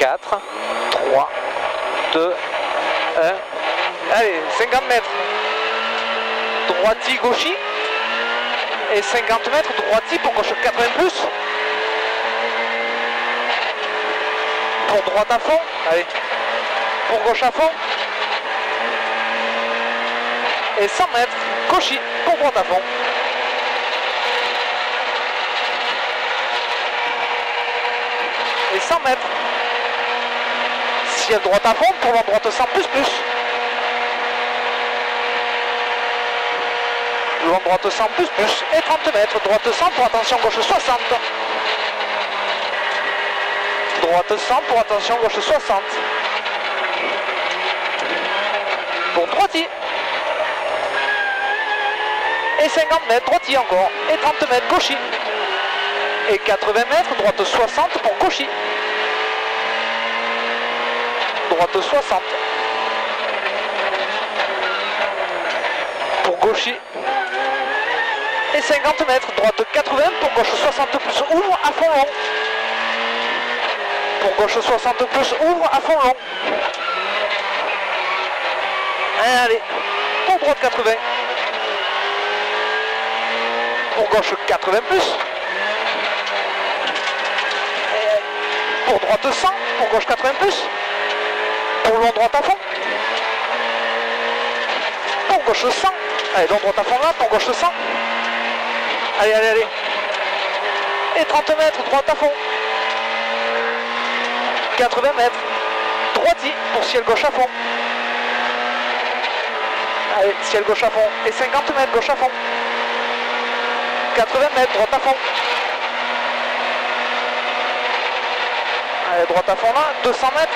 4, 3, 2, 1. Allez, 50 mètres. Droiti, gauchi. Et 50 mètres, droiti pour gauche 80 plus. Pour droite à fond. Allez. Pour gauche à fond. Et 100 mètres, gauchi pour droite à fond. Et 100 mètres. Ciel droite à fond pour la droite 100 plus plus. Long droite 100 plus plus et 30 mètres, droite 100 pour attention gauche 60. Droite 100 pour attention gauche 60. Pour droiti. Et 50 mètres, droiti encore. Et 30 mètres, gauchi. Et 80 mètres, droite 60 pour gauchi. Droite 60. Pour gauchi. Et 50 mètres, droite 80 pour gauche 60 plus ouvre à fond long. Pour gauche 60 plus ouvre à fond long. Allez, pour droite 80. Pour gauche 80 plus. Pour droite 100, pour gauche 80 plus. Pour long droite à fond. Pour gauche 100. Allez, long droite à fond là, pour gauche 100. Allez, allez, allez. Et 30 mètres, droite à fond. 80 mètres. Droiti pour ciel gauche à fond. Allez, ciel gauche à fond. Et 50 mètres, gauche à fond. 80 mètres, droite à fond. Allez, droite à fond là, 200 mètres.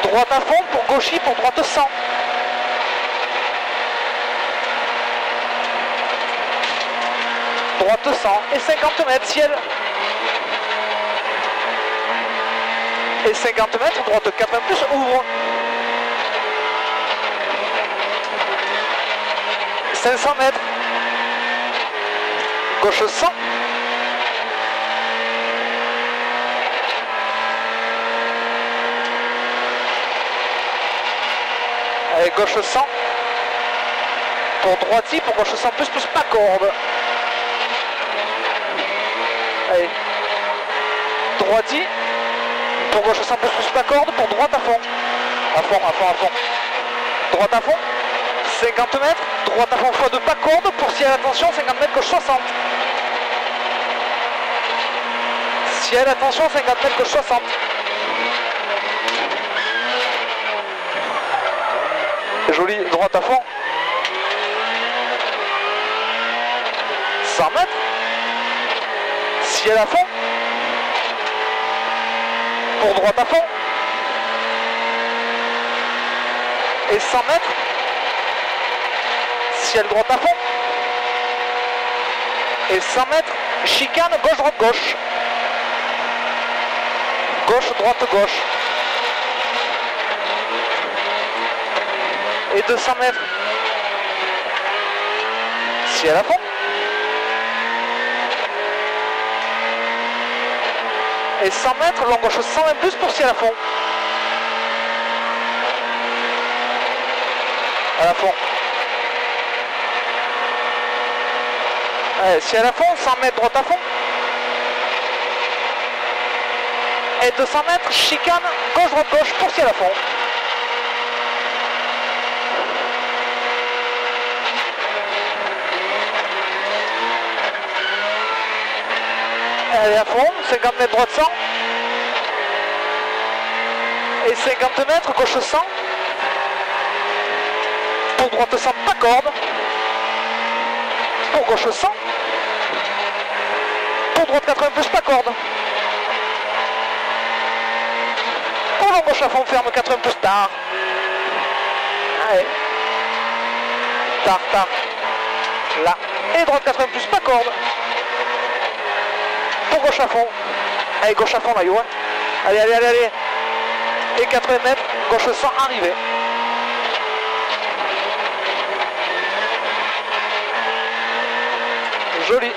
Droite à fond pour gauchi, pour droite 100. Droite 100 et 50 mètres, ciel. Et 50 mètres, droite 80 plus, ouvre. 500 mètres. Gauche 100. Allez, gauche 100. Pour droiti, pour gauche 100 plus, pas corde. Allez. Droiti. Pour gauche 100 plus, pas corde. Pour droite à fond. À fond, à fond, à fond. Droite à fond. 50 mètres. Droite à fond fois de pas corde. Pour ciel, attention, 50 mètres, gauche 60. Ciel, attention, 50 mètres, gauche 60. Joli, droite à fond. 100 mètres. Ciel à fond. Pour droite à fond. Et 100 mètres. Ciel droite à fond. Et 100 mètres. Chicane, gauche, droite, gauche. Gauche, droite, gauche. Et 200 mètres. Ciel à fond. Et 100 mètres, long gauche 120 plus pour ciel à fond. À la fond. Allez, ciel à fond, 100 mètres, droite à fond. Et 200 mètres, chicane, gauche, droite, gauche pour ciel à fond. Allez à fond, 50 mètres droite 100. Et 50 mètres, gauche 100. Pour droite 100, pas corde. Pour gauche 100. Pour droite 80 plus, pas corde. Pour long gauche à fond, ferme 80 plus, tard. Allez. Tard, tard. Là. Et droite 80 plus, pas corde. Pour gauche à fond. Allez, gauche à fond là, yo. Allez, allez, allez, allez. Et 80 mètres, gauche 100, arrivé. Joli.